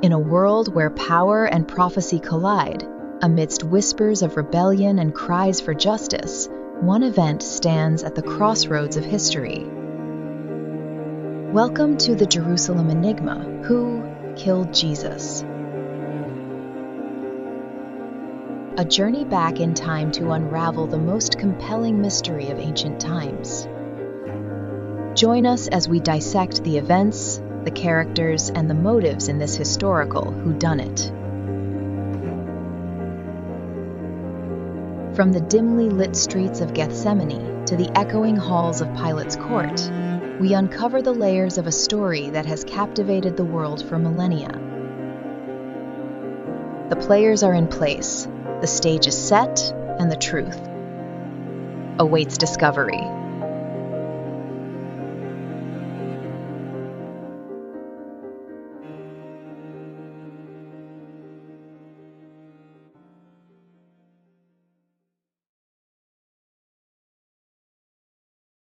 In a world where power and prophecy collide, amidst whispers of rebellion and cries for justice, one event stands at the crossroads of history. Welcome to the Jerusalem Enigma. Who killed Jesus? A journey back in time to unravel the most compelling mystery of ancient times. Join us as we dissect the events, the characters, and the motives in this historical whodunit. From the dimly lit streets of Gethsemane to the echoing halls of Pilate's court, we uncover the layers of a story that has captivated the world for millennia. The players are in place, the stage is set, and the truth awaits discovery.